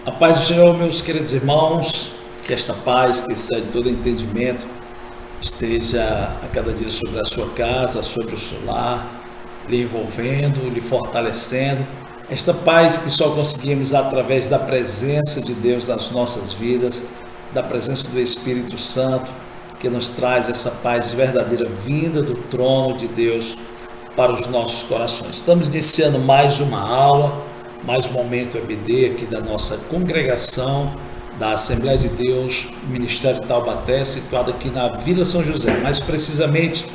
A paz do Senhor, meus queridos irmãos, que esta paz que excede todo entendimento esteja a cada dia sobre a sua casa, sobre o seu lar, lhe envolvendo, lhe fortalecendo. Esta paz que só conseguimos através da presença de Deus nas nossas vidas, da presença do Espírito Santo, que nos traz essa paz verdadeira vinda do trono de Deus para os nossos corações. Estamos iniciando mais uma aula, mais um momento EBD aqui da nossa congregação da Assembleia de Deus, Ministério Taubaté, situado aqui na Vila São José, mais precisamente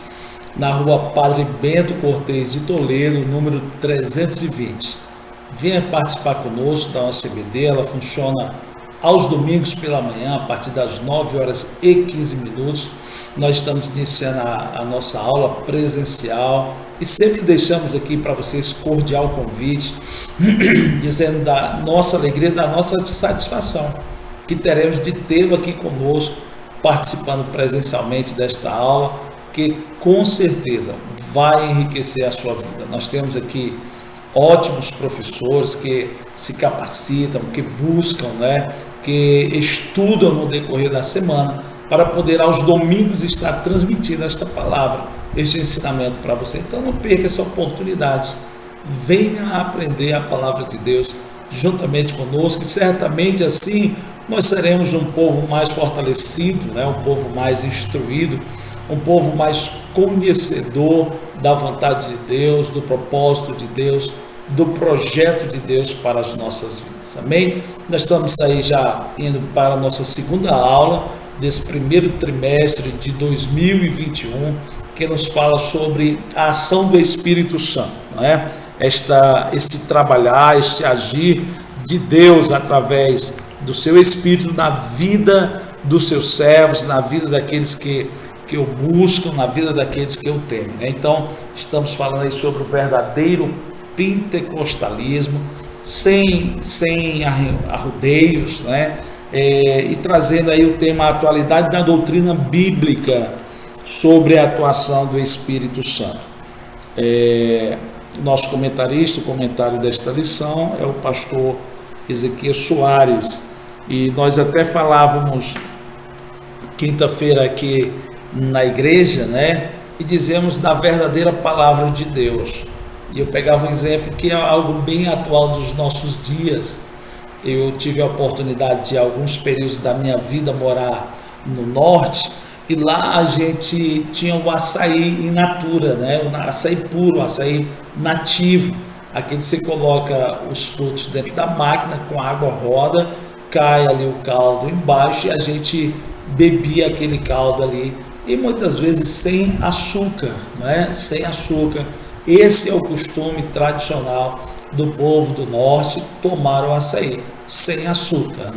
na rua Padre Bento Cortês de Toledo, número 320. Venha participar conosco da nossa EBD, ela funciona aos domingos pela manhã, a partir das 9h15. Nós estamos iniciando a nossa aula presencial e sempre deixamos aqui para vocês cordial convite, dizendo da nossa alegria, da nossa satisfação, que teremos de tê-lo aqui conosco, participando presencialmente desta aula, que com certeza vai enriquecer a sua vida. Nós temos aqui ótimos professores que se capacitam, que buscam, que estudam no decorrer da semana, para poder aos domingos estar transmitindo esta palavra, este ensinamento para você. Então não perca essa oportunidade, venha aprender a palavra de Deus juntamente conosco, e certamente assim nós seremos um povo mais fortalecido, um povo mais instruído, um povo mais conhecedor da vontade de Deus, do propósito de Deus, do projeto de Deus para as nossas vidas. Amém? Nós estamos aí já indo para a nossa segunda aula desse primeiro trimestre de 2021, que nos fala sobre a ação do Espírito Santo, este trabalhar, este agir de Deus através do seu Espírito na vida dos seus servos, na vida daqueles que o buscam, na vida daqueles que o temem. Então, estamos falando aí sobre o verdadeiro pentecostalismo, sem arrudeios, e trazendo aí o tema, a atualidade da doutrina bíblica sobre a atuação do Espírito Santo. Nosso comentarista, o comentário desta lição é o pastor Ezequiel Soares, e nós até falávamos quinta-feira aqui na igreja, e dizemos da verdadeira palavra de Deus, e eu pegava um exemplo que é algo bem atual dos nossos dias. Eu tive a oportunidade de alguns períodos da minha vida morar no norte, e lá a gente tinha o açaí in natura, o açaí puro, o açaí nativo, aquele que você coloca os frutos dentro da máquina, com a água roda, cai ali o caldo embaixo e a gente bebia aquele caldo ali, e muitas vezes sem açúcar, sem açúcar. Esse é o costume tradicional do povo do norte, tomar o açaí sem açúcar,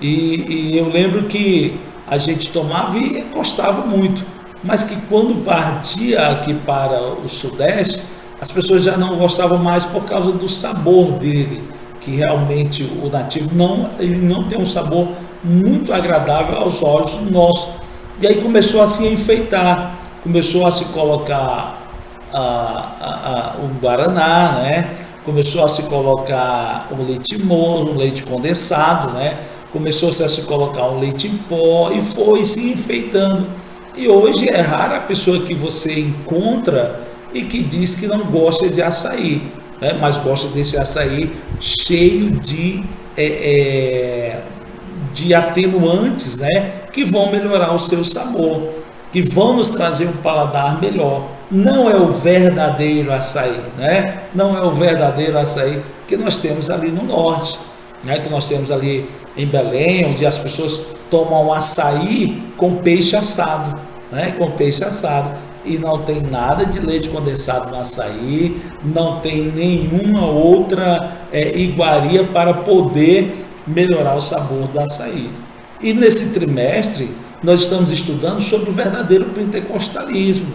E eu lembro que a gente tomava e gostava muito, mas que quando partia aqui para o sudeste, as pessoas já não gostavam mais por causa do sabor dele, que realmente o nativo ele não tem um sabor muito agradável aos olhos nossos. E aí começou a se enfeitar, começou a se colocar o guaraná, começou a se colocar o leite moço, um leite condensado, começou-se a se colocar um leite em pó e foi se enfeitando. E hoje é rara a pessoa que você encontra e que diz que não gosta de açaí, mas gosta desse açaí cheio de atenuantes, que vão melhorar o seu sabor, que vão nos trazer um paladar melhor. Não é o verdadeiro açaí, não é o verdadeiro açaí que nós temos ali no norte, que nós temos ali em Belém, onde as pessoas tomam açaí com peixe assado, com peixe assado, e não tem nada de leite condensado no açaí, não tem nenhuma outra iguaria para poder melhorar o sabor do açaí. E nesse trimestre nós estamos estudando sobre o verdadeiro pentecostalismo,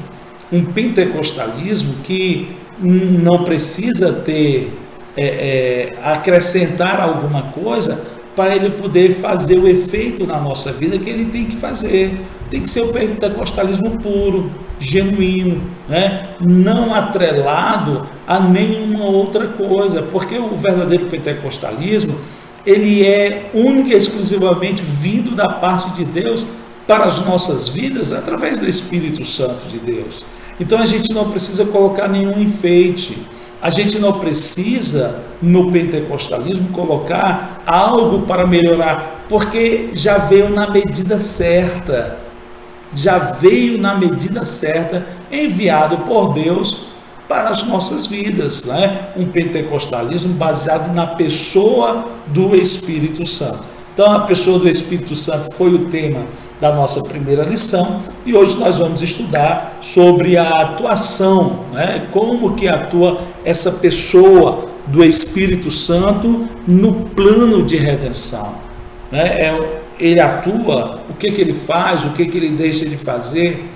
um pentecostalismo que não precisa ter acrescentar alguma coisa para ele poder fazer o efeito na nossa vida que ele tem que fazer. Tem que ser o pentecostalismo puro, genuíno, né? Não atrelado a nenhuma outra coisa, porque o verdadeiro pentecostalismo, ele é único e exclusivamente vindo da parte de Deus para as nossas vidas através do Espírito Santo de Deus. Então a gente não precisa colocar nenhum enfeite, a gente não precisa no pentecostalismo colocar algo para melhorar, porque já veio na medida certa, enviado por Deus para as nossas vidas, né? Um pentecostalismo baseado na pessoa do Espírito Santo. Então, a pessoa do Espírito Santo foi o tema da nossa primeira lição, e hoje nós vamos estudar sobre a atuação, né? Como que atua essa pessoa do Espírito Santo no plano de redenção, né? Ele atua, o que ele faz, o que ele deixa de fazer.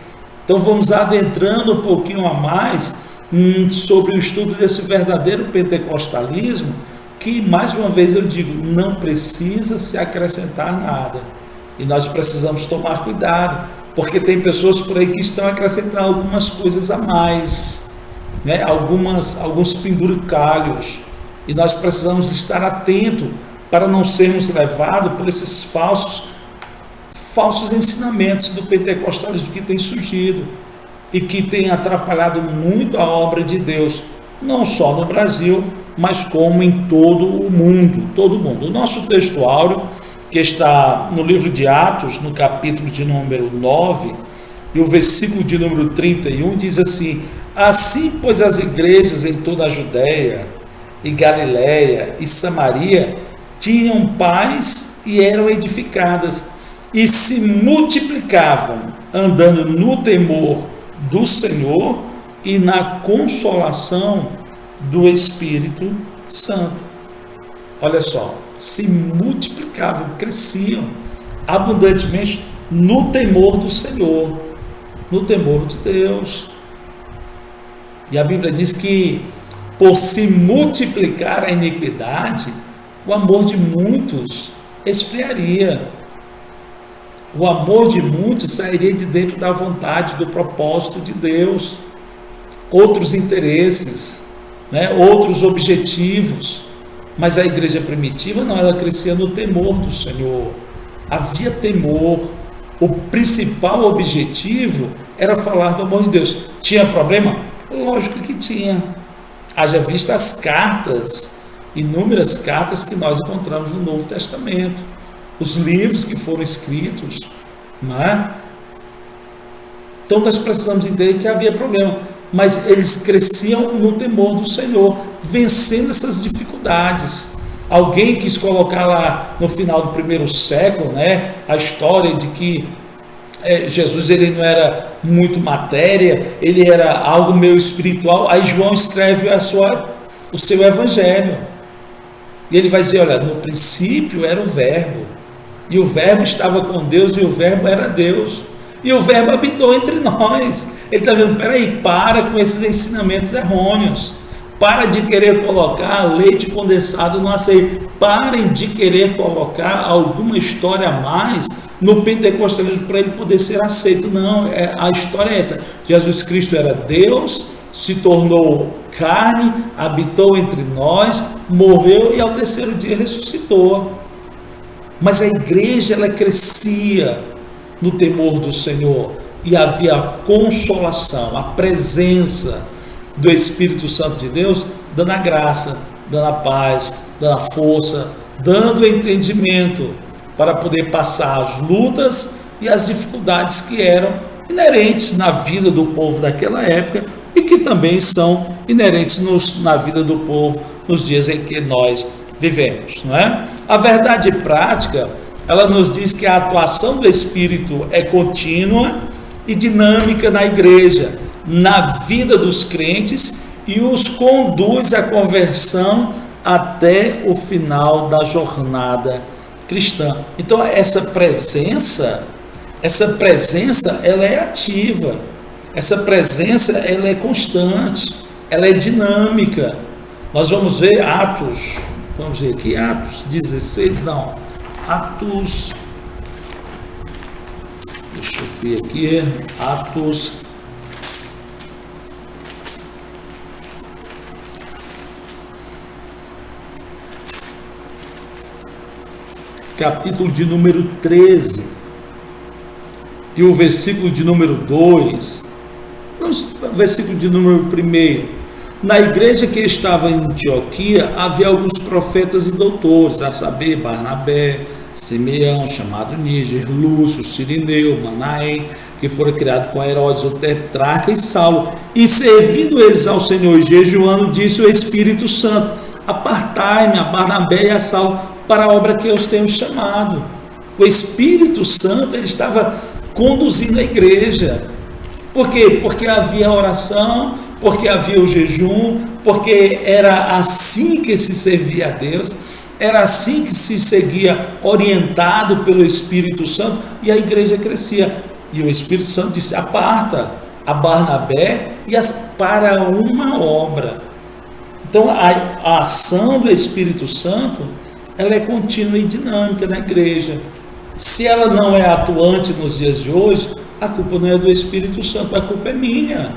Então vamos adentrando um pouquinho a mais sobre o estudo desse verdadeiro pentecostalismo, que mais uma vez eu digo, não precisa se acrescentar nada, e nós precisamos tomar cuidado, porque tem pessoas por aí que estão acrescentando algumas coisas a mais, né? Alguns penduricalhos, e nós precisamos estar atentos para não sermos levados por esses falsos ensinamentos do pentecostalismo que tem surgido e que tem atrapalhado muito a obra de Deus, não só no Brasil, mas como em todo o mundo. O nosso texto áureo, que está no livro de Atos, no capítulo de número 9, e o versículo de número 31, diz assim: assim, pois, as igrejas em toda a Judéia e Galiléia e Samaria tinham paz e eram edificadas, e se multiplicavam, andando no temor do Senhor e na consolação do Espírito Santo. Olha só, se multiplicavam, cresciam abundantemente no temor do Senhor, no temor de Deus. E a Bíblia diz que, por se multiplicar a iniquidade, o amor de muitos esfriaria. O amor de muitos sairia de dentro da vontade, do propósito de Deus. Outros interesses, né? Outros objetivos. Mas a igreja primitiva não, ela crescia no temor do Senhor. Havia temor. O principal objetivo era falar do amor de Deus. Tinha problema? Lógico que tinha. Haja vista as cartas, inúmeras cartas que nós encontramos no Novo Testamento, os livros que foram escritos, não é? Então nós precisamos entender que havia problema, mas eles cresciam no temor do Senhor, vencendo essas dificuldades. Alguém quis colocar lá no final do primeiro século, né, a história de que Jesus, ele não era muito matéria, ele era algo meio espiritual. Aí João escreve o seu evangelho, e ele vai dizer: olha, no princípio era o verbo, e o verbo estava com Deus, e o verbo era Deus, e o verbo habitou entre nós. Ele está dizendo: peraí, para com esses ensinamentos errôneos, para de querer colocar leite condensado no açaí, parem de querer colocar alguma história a mais no pentecostalismo para ele poder ser aceito. Não, a história é essa: Jesus Cristo era Deus, se tornou carne, habitou entre nós, morreu e ao terceiro dia ressuscitou. Mas a igreja, ela crescia no temor do Senhor, e havia a consolação, a presença do Espírito Santo de Deus, dando a graça, dando a paz, dando a força, dando o entendimento para poder passar as lutas e as dificuldades que eram inerentes na vida do povo daquela época e que também são inerentes na vida do povo nos dias em que nós vivemos, não é? A verdade prática, ela nos diz que a atuação do Espírito é contínua e dinâmica na igreja, na vida dos crentes, e os conduz à conversão até o final da jornada cristã. Então essa presença ela é ativa, essa presença ela é constante, ela é dinâmica. Nós vamos ver Atos, Vamos ver aqui, Atos 16, não. Atos, deixa eu ver aqui, Atos, capítulo de número 13, e o versículo de número 2, o versículo de número 1. Na igreja que estava em Antioquia, havia alguns profetas e doutores, a saber, Barnabé, Simeão, chamado Níger, Lúcio, Cirineu, Manaém, que foram criados com Herodes, o tetrarca, e Saulo. E servindo eles ao Senhor e jejuando, disse o Espírito Santo: apartai-me a Barnabé e a Saulo para a obra que eu os tenho chamado. O Espírito Santo, ele estava conduzindo a igreja. Por quê? Porque havia oração, porque havia o jejum, porque era assim que se servia a Deus, era assim que se seguia orientado pelo Espírito Santo, e a igreja crescia. E o Espírito Santo disse: aparta a Barnabé para uma obra. Então a ação do Espírito Santo, ela é contínua e dinâmica na igreja. Se ela não é atuante nos dias de hoje, a culpa não é do Espírito Santo, a culpa é minha.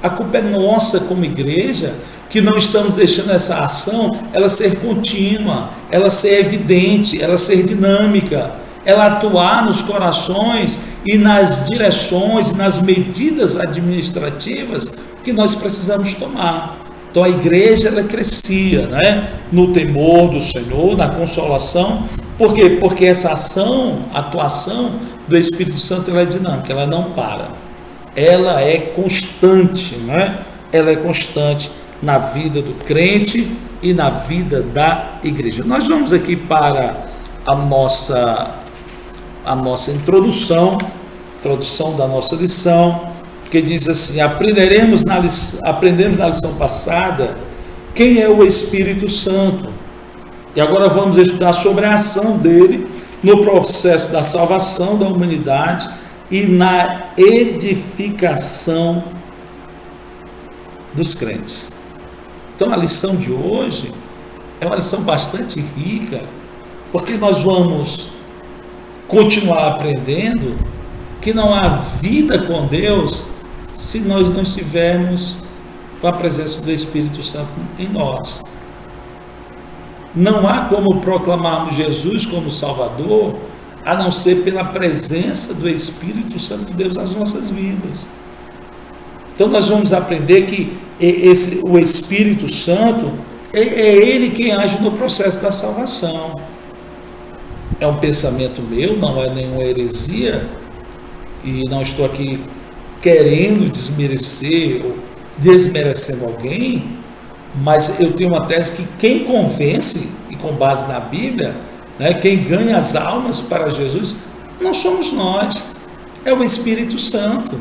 A culpa é nossa como igreja, que não estamos deixando essa ação ela ser contínua, ela ser evidente, ela ser dinâmica, ela atuar nos corações e nas direções, nas medidas administrativas que nós precisamos tomar. Então a igreja, ela crescia, né? No temor do Senhor, na consolação. Por quê? Porque essa ação, atuação do Espírito Santo, ela é dinâmica, ela não para. Ela é constante, né? Ela é constante na vida do crente e na vida da igreja. Nós vamos aqui para a nossa introdução da nossa lição, que diz assim: aprendemos na lição passada quem é o Espírito Santo. E agora vamos estudar sobre a ação dele no processo da salvação da humanidade e na edificação dos crentes. Então a lição de hoje é uma lição bastante rica, porque nós vamos continuar aprendendo que não há vida com Deus se nós não estivermos com a presença do Espírito Santo em nós. Não há como proclamarmos Jesus como Salvador a não ser pela presença do Espírito Santo de Deus nas nossas vidas. Então nós vamos aprender que o Espírito Santo é ele quem age no processo da salvação. É um pensamento meu, não é nenhuma heresia, e não estou aqui querendo desmerecer ou desmerecendo alguém, mas eu tenho uma tese que quem convence, e com base na Bíblia, né, quem ganha as almas para Jesus, não somos nós, é o Espírito Santo,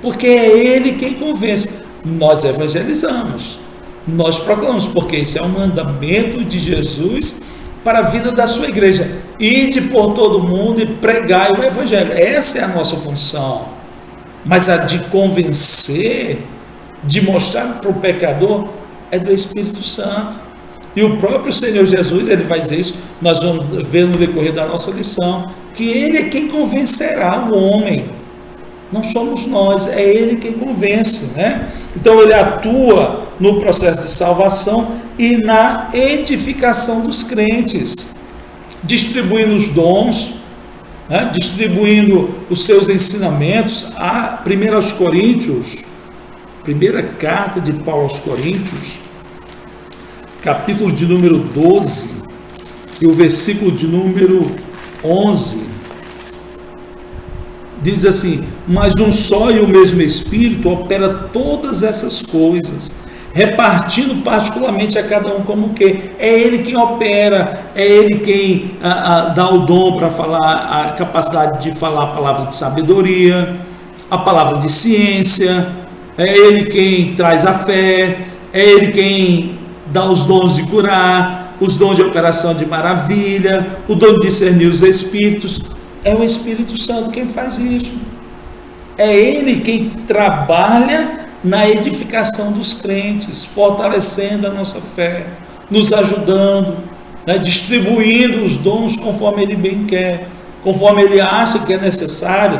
porque é ele quem convence. Nós evangelizamos, nós proclamamos, porque esse é o mandamento de Jesus para a vida da sua igreja: ide por todo mundo e pregai o evangelho. Essa é a nossa função. Mas a de convencer, de mostrar para o pecador, é do Espírito Santo. E o próprio Senhor Jesus, ele vai dizer isso, nós vamos ver no decorrer da nossa lição, que ele é quem convencerá o homem. Não somos nós, é ele quem convence, né? Então ele atua no processo de salvação e na edificação dos crentes, distribuindo os dons, né? Distribuindo os seus ensinamentos. A 1 Coríntios, primeira carta de Paulo aos Coríntios, capítulo de número 12 e o versículo de número 11, diz assim: mas um só e o mesmo Espírito opera todas essas coisas, repartindo particularmente a cada um como quer. É ele quem opera, é ele quem dá o dom para falar, a capacidade de falar a palavra de sabedoria, a palavra de ciência, é ele quem traz a fé, é ele quem dá os dons de curar, os dons de operação de maravilha, o dom de discernir os espíritos. É o Espírito Santo quem faz isso. É ele quem trabalha na edificação dos crentes, fortalecendo a nossa fé, nos ajudando, né, distribuindo os dons conforme Ele bem quer, conforme Ele acha que é necessário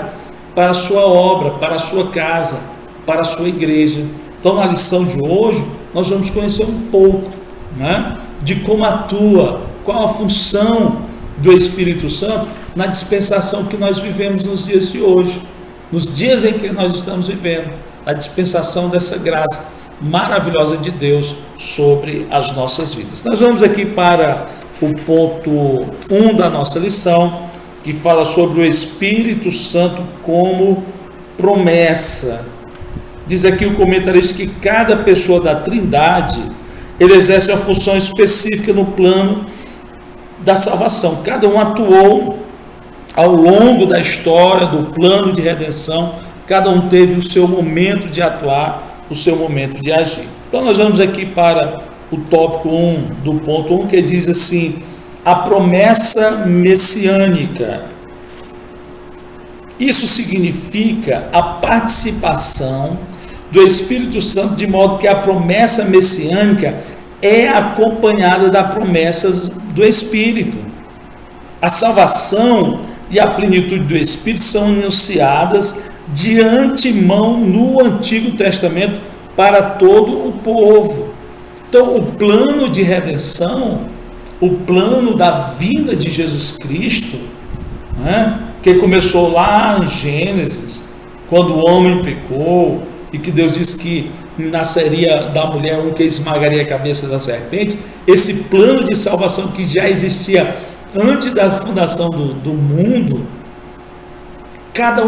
para a sua obra, para a sua casa, para a sua igreja. Então, na lição de hoje, nós vamos conhecer um pouco, né, de como atua, qual a função do Espírito Santo na dispensação que nós vivemos nos dias de hoje, nos dias em que nós estamos vivendo, a dispensação dessa graça maravilhosa de Deus sobre as nossas vidas. Nós vamos aqui para o ponto 1 da nossa lição, que fala sobre o Espírito Santo como promessa. Diz aqui o comentarista que cada pessoa da Trindade, ele exerce uma função específica no plano da salvação. Cada um atuou ao longo da história do plano de redenção, cada um teve o seu momento de atuar, o seu momento de agir. Então nós vamos aqui para o tópico 1 do ponto 1, que diz assim: a promessa messiânica. Isso significa a participação do Espírito Santo, de modo que a promessa messiânica é acompanhada da promessa do Espírito. A salvação e a plenitude do Espírito são anunciadas de antemão no Antigo Testamento para todo o povo. Então, o plano de redenção, o plano da vinda de Jesus Cristo, né, que começou lá em Gênesis, quando o homem pecou, e que Deus disse que nasceria da mulher um que esmagaria a cabeça da serpente, esse plano de salvação que já existia antes da fundação do mundo, cada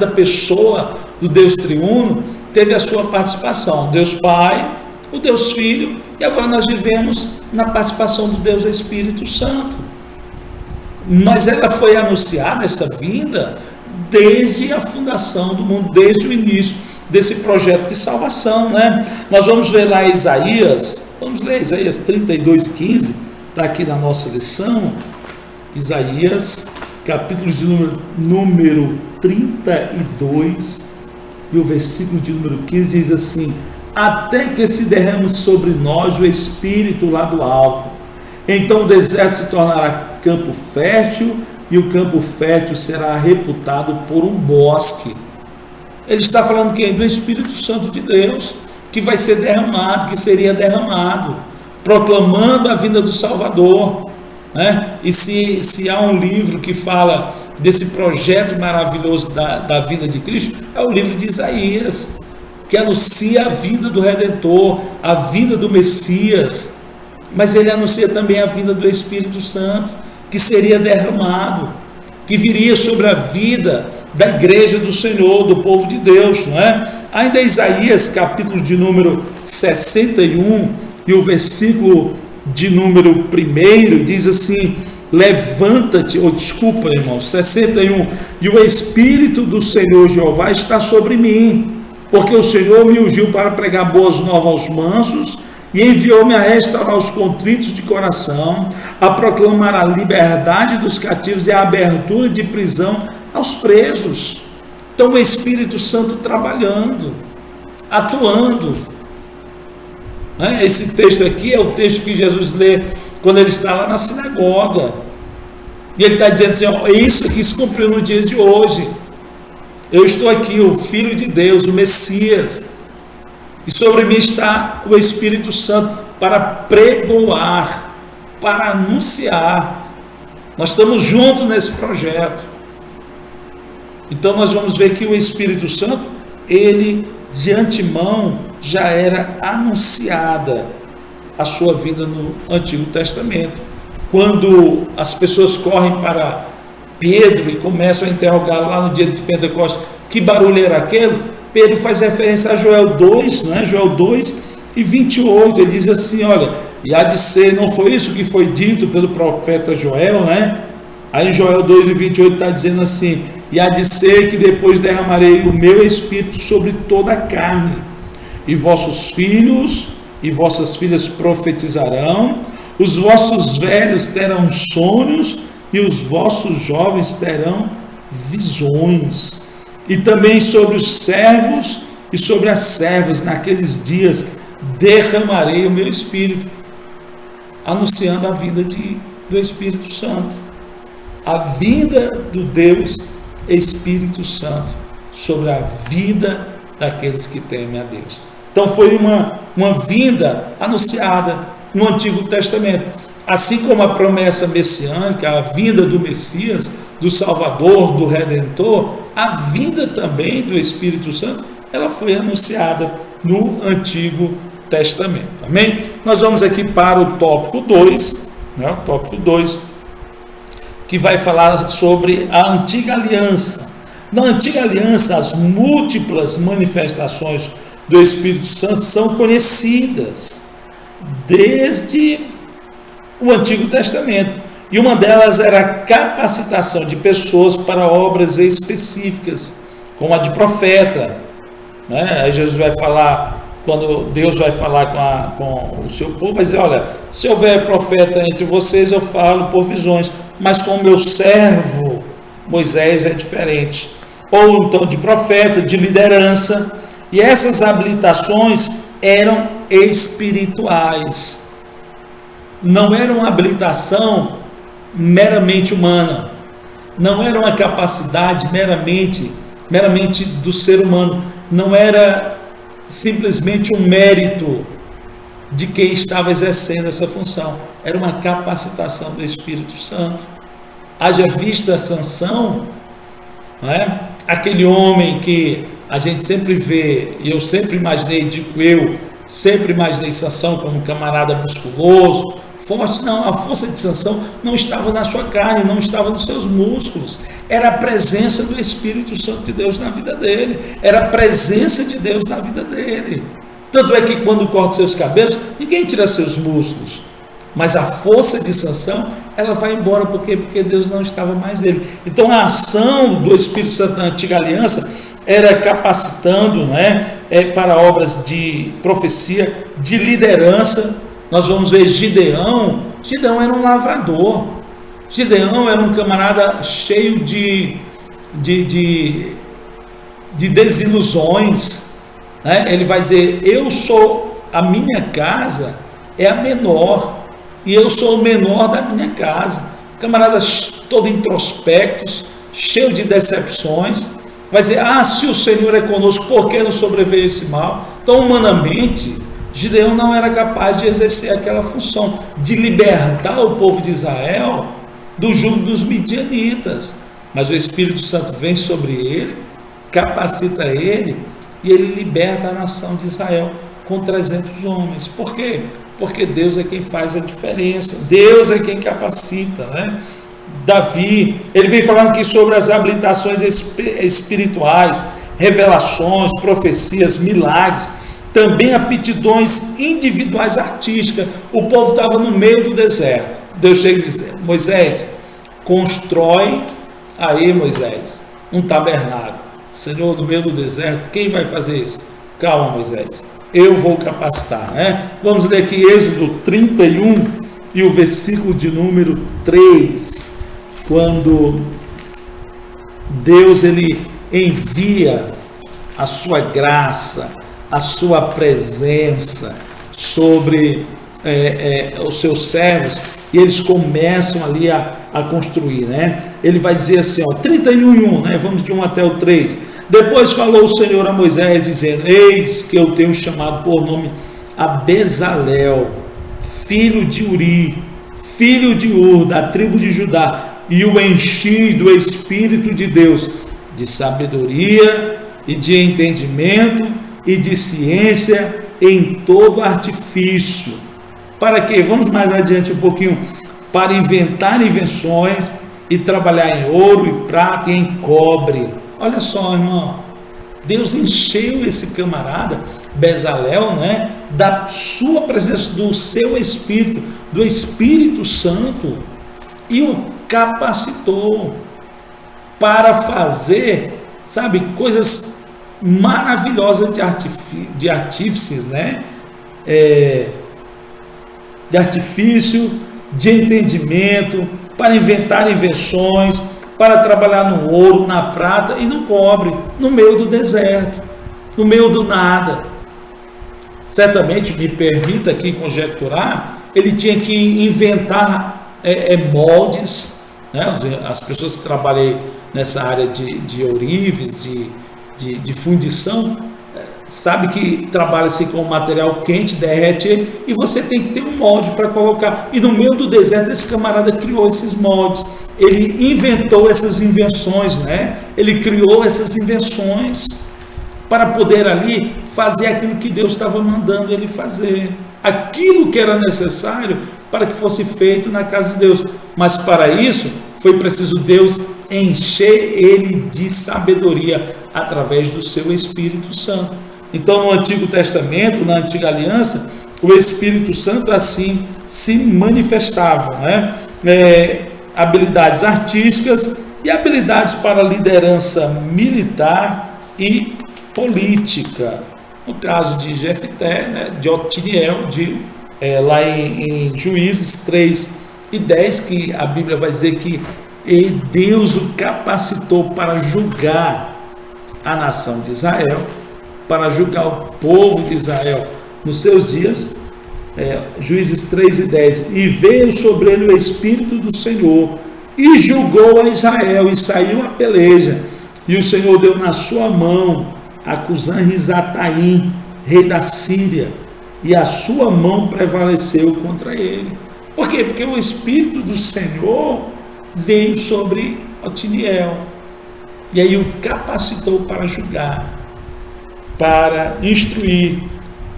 pessoa do Deus triuno teve a sua participação. Deus Pai, o Deus Filho, e agora nós vivemos na participação do Deus Espírito Santo. Mas ela foi anunciada, essa vinda, desde a fundação do mundo, desde o início desse projeto de salvação, né? Nós vamos ver lá Isaías, vamos ler Isaías 32:15, está aqui na nossa lição. Isaías, capítulo de número 32, e o versículo de número 15 diz assim: até que se derrame sobre nós o Espírito lá do alto, então o deserto se tornará campo fértil, e o campo fértil será reputado por um bosque. Ele está falando que é do Espírito Santo de Deus, que vai ser derramado, que seria derramado, proclamando a vinda do Salvador, né? E se há um livro que fala desse projeto maravilhoso da vinda de Cristo, é o livro de Isaías, que anuncia a vinda do Redentor, a vinda do Messias, mas ele anuncia também a vinda do Espírito Santo, que seria derramado, que viria sobre a vida da igreja do Senhor, do povo de Deus, não é? Ainda Isaías, capítulo de número 61, e o versículo de número 1, diz assim: levanta-te, irmãos, 61, e o Espírito do Senhor Jeová está sobre mim, porque o Senhor me ungiu para pregar boas novas aos mansos, e enviou-me a restaurar os contritos de coração, a proclamar a liberdade dos cativos e a abertura de prisão aos presos. Então o Espírito Santo trabalhando, atuando. Esse texto aqui é o texto que Jesus lê quando ele está lá na sinagoga, e ele está dizendo assim: ó, é isso que se cumpriu no dia de hoje. Eu estou aqui, o Filho de Deus, o Messias, e sobre mim está o Espírito Santo para pregoar, para anunciar. Nós estamos juntos nesse projeto. Então nós vamos ver que o Espírito Santo, ele de antemão já era anunciada a sua vinda no Antigo Testamento. Quando as pessoas correm para Pedro e começam a interrogá-lo lá no dia de Pentecostes, que barulho era aquele? Pedro faz referência a Joel 2, né? Joel 2:28, ele diz assim: olha, e há de ser, não foi isso que foi dito pelo profeta Joel, né? Aí em Joel 2:28 está dizendo assim: e há de ser que depois derramarei o meu Espírito sobre toda a carne, e vossos filhos e vossas filhas profetizarão, os vossos velhos terão sonhos, e os vossos jovens terão visões. E também sobre os servos e sobre as servas naqueles dias derramarei o meu Espírito, anunciando a vinda do Espírito Santo, a vinda do Deus Espírito Santo sobre a vida daqueles que temem a Deus. Então foi uma vinda anunciada no Antigo Testamento, assim como a promessa messiânica, a vinda do Messias, do Salvador, do Redentor, a vinda também do Espírito Santo, ela foi anunciada no Antigo Testamento. Amém? Nós vamos aqui para o tópico 2, né? O tópico 2, que vai falar sobre a Antiga Aliança. Na Antiga Aliança, as múltiplas manifestações do Espírito Santo são conhecidas desde o Antigo Testamento. E uma delas era a capacitação de pessoas para obras específicas, como a de profeta. Né? Aí Jesus vai falar, quando Deus vai falar com o seu povo, vai dizer, olha, se houver profeta entre vocês, eu falo por visões, mas com o meu servo Moisés é diferente. Ou então de profeta, de liderança. E essas habilitações eram espirituais. Não era uma habilitação meramente humana. Não era uma capacidade meramente do ser humano. Não era simplesmente um mérito de quem estava exercendo essa função. Era uma capacitação do Espírito Santo. Haja vista Sansão, não é? Aquele homem que a gente sempre vê, e eu sempre imaginei Sansão como um camarada musculoso, forte. Não, a força de Sansão não estava na sua carne, não estava nos seus músculos, era a presença do Espírito Santo de Deus na vida dele, era a presença de Deus na vida dele. Tanto é que quando corta seus cabelos, ninguém tira seus músculos, mas a força de Sansão, ela vai embora, porque Deus não estava mais nele. Então a ação do Espírito Santo na Antiga Aliança era capacitando, né, para obras de profecia, de liderança. Nós vamos ver Gideão era um lavrador, Gideão era um camarada cheio de desilusões, né? Ele vai dizer, a minha casa é a menor, e eu sou o menor da minha casa. Camaradas todo introspectos, cheio de decepções, vai dizer, se o Senhor é conosco, por que nos sobreveio esse mal? Então, humanamente, Gideão não era capaz de exercer aquela função, de libertar o povo de Israel do jugo dos midianitas, mas o Espírito Santo vem sobre ele, capacita ele, e ele liberta a nação de Israel com 300 homens. Por quê? Porque Deus é quem faz a diferença, Deus é quem capacita, né? Davi, ele vem falando aqui sobre as habilitações espirituais, revelações, profecias, milagres, também aptidões individuais artísticas. O povo estava no meio do deserto, Deus chega e diz, Moisés, constrói aí, Moisés, um tabernáculo. Senhor, no meio do deserto, quem vai fazer isso? Calma, Moisés, eu vou capacitar, né? Vamos ler aqui Êxodo 31 e o versículo de número 3, quando Deus ele envia a sua graça, a sua presença sobre os seus servos, e eles começam ali a construir, né? Ele vai dizer assim, 31:1, né? Vamos de 1 até o 3. Depois falou o Senhor a Moisés, dizendo, eis que eu tenho chamado por nome a Bezalel, filho de Uri, filho de Ur, da tribo de Judá, e o enchi do Espírito de Deus, de sabedoria e de entendimento e de ciência em todo artifício. Para quê? Vamos mais adiante um pouquinho. Para inventar invenções e trabalhar em ouro e prata e em cobre. Olha só, irmão, Deus encheu esse camarada, Bezalel, né, da sua presença, do seu Espírito, do Espírito Santo, e o capacitou para fazer, sabe, coisas maravilhosas de artífices, né, de artifício, de entendimento, para inventar invenções, para trabalhar no ouro, na prata e no cobre, no meio do deserto, no meio do nada. certamente, me permita aqui conjecturar, ele tinha que inventar moldes, né? As pessoas que trabalham nessa área de ourives, de fundição, sabe que trabalha-se com material quente, derrete ele, e você tem que ter um molde para colocar. E no meio do deserto, esse camarada criou esses moldes. Ele inventou essas invenções, né? Ele criou essas invenções para poder ali fazer aquilo que Deus estava mandando ele fazer. Aquilo que era necessário para que fosse feito na casa de Deus. Mas para isso, foi preciso Deus encher ele de sabedoria através do seu Espírito Santo. Então, no Antigo Testamento, na Antiga Aliança, o Espírito Santo assim se manifestava, né? Habilidades artísticas e habilidades para liderança militar e política. No caso de Jefté, né, de Otiniel, lá em Juízes 3:10, que a Bíblia vai dizer que Deus o capacitou para julgar a nação de Israel, para julgar o povo de Israel nos seus dias. Juízes 3:10, e veio sobre ele o Espírito do Senhor, e julgou a Israel, e saiu a peleja, e o Senhor deu na sua mão a Cusã-Risataim, rei da Síria, e a sua mão prevaleceu contra ele. Por quê? Porque o Espírito do Senhor veio sobre Otiniel, e aí o capacitou para julgar, para instruir,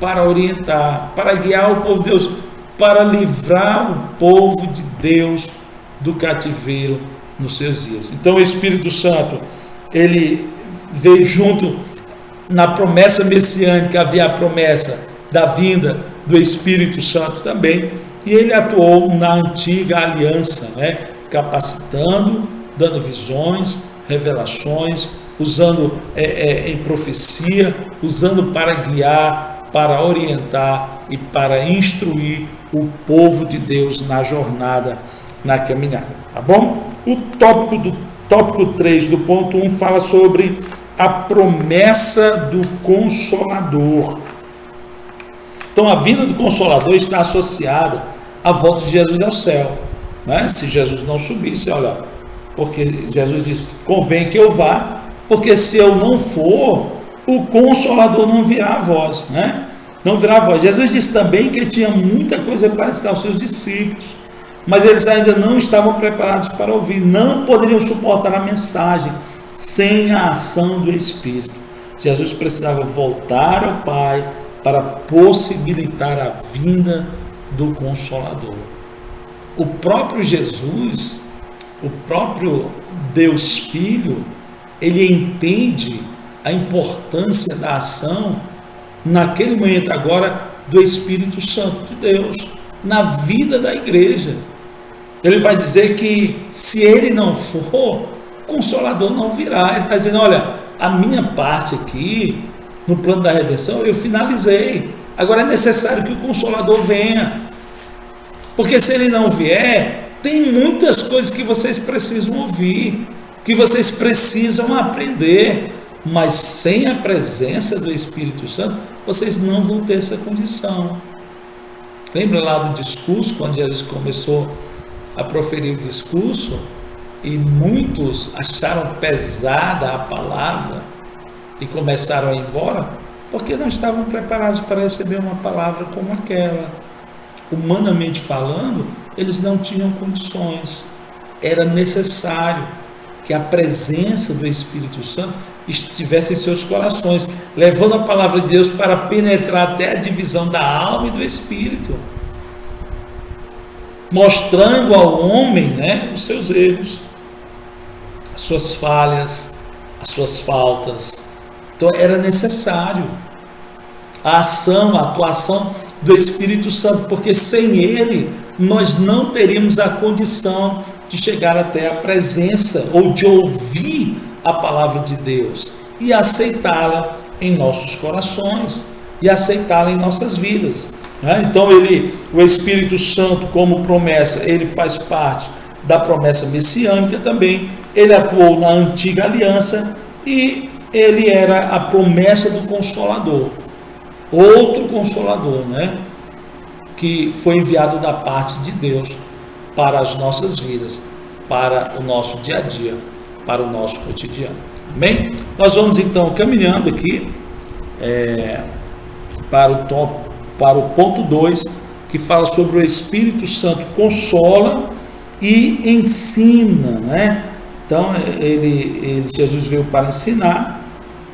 para orientar, para guiar o povo de Deus, para livrar o povo de Deus do cativeiro nos seus dias. Então o Espírito Santo, ele veio junto na promessa messiânica, havia a promessa da vinda do Espírito Santo também, e ele atuou na antiga aliança, né? Capacitando, dando visões, revelações, usando em profecia, usando para guiar, para orientar e para instruir o povo de Deus na jornada, na caminhada, tá bom? O tópico 3 do ponto 1 fala sobre a promessa do Consolador. Então a vinda do Consolador está associada à volta de Jesus ao céu, né? Se Jesus não subisse, olha, porque Jesus disse, convém que eu vá, porque se eu não for, o Consolador não virá a vós, né? Não virá a vós. Jesus disse também que tinha muita coisa para ensinar aos seus discípulos, mas eles ainda não estavam preparados para ouvir, não poderiam suportar a mensagem sem a ação do Espírito. Jesus precisava voltar ao Pai para possibilitar a vinda do Consolador. O próprio Jesus, o próprio Deus Filho, ele entende a importância da ação naquele momento agora do Espírito Santo de Deus na vida da igreja. Ele vai dizer que se ele não for, o Consolador não virá. Ele está dizendo, olha, a minha parte aqui no plano da redenção eu finalizei, agora é necessário que o Consolador venha, porque se ele não vier, tem muitas coisas que vocês precisam ouvir, que vocês precisam aprender, mas sem a presença do Espírito Santo, vocês não vão ter essa condição. Lembra lá do discurso, quando Jesus começou a proferir o discurso, e muitos acharam pesada a palavra e começaram a ir embora, porque não estavam preparados para receber uma palavra como aquela. Humanamente falando, eles não tinham condições. Era necessário que a presença do Espírito Santo estivesse em seus corações, levando a palavra de Deus para penetrar até a divisão da alma e do Espírito, mostrando ao homem, né, os seus erros, as suas falhas, as suas faltas. Então era necessário a ação, a atuação do Espírito Santo, porque sem ele nós não teríamos a condição de chegar até a presença ou de ouvir a palavra de Deus e aceitá-la em nossos corações e aceitá-la em nossas vidas, né? Então o Espírito Santo, como promessa, ele faz parte da promessa messiânica também. Ele atuou na antiga aliança e ele era a promessa do Consolador. outro Consolador, né? Que foi enviado da parte de Deus para as nossas vidas, para o nosso dia a dia, para o nosso cotidiano. Amém? Nós vamos então caminhando aqui para o ponto 2, que fala sobre o Espírito Santo consola e ensina, né? Então, Jesus veio para ensinar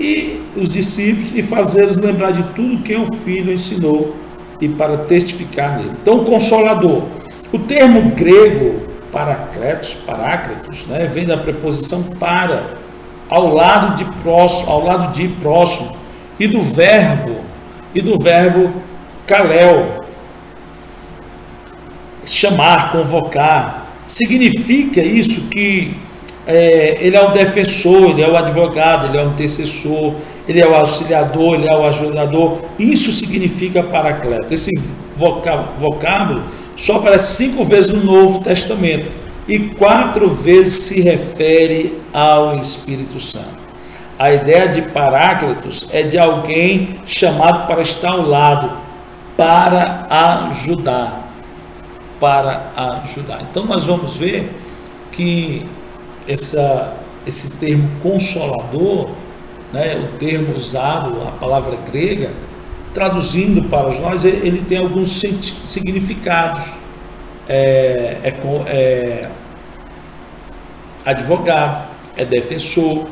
e os discípulos e fazê-los lembrar de tudo que o Filho ensinou e para testificar nele. Então, o Consolador. O termo grego paráclitos, né, vem da preposição para, ao lado de próximo, e do verbo kaleo, chamar, convocar. Significa isso que ele é o defensor, ele é o advogado, ele é o intercessor, ele é o auxiliador, ele é o ajudador. Isso significa paracleto. Esse vocábulo só aparece 5 vezes no Novo Testamento e 4 vezes se refere ao Espírito Santo. A ideia de paráclitos é de alguém chamado para estar ao lado, para ajudar. Então nós vamos ver que esse termo consolador, né, o termo usado, a palavra grega, traduzindo para nós, ele tem alguns significados. Advogado, é defensor,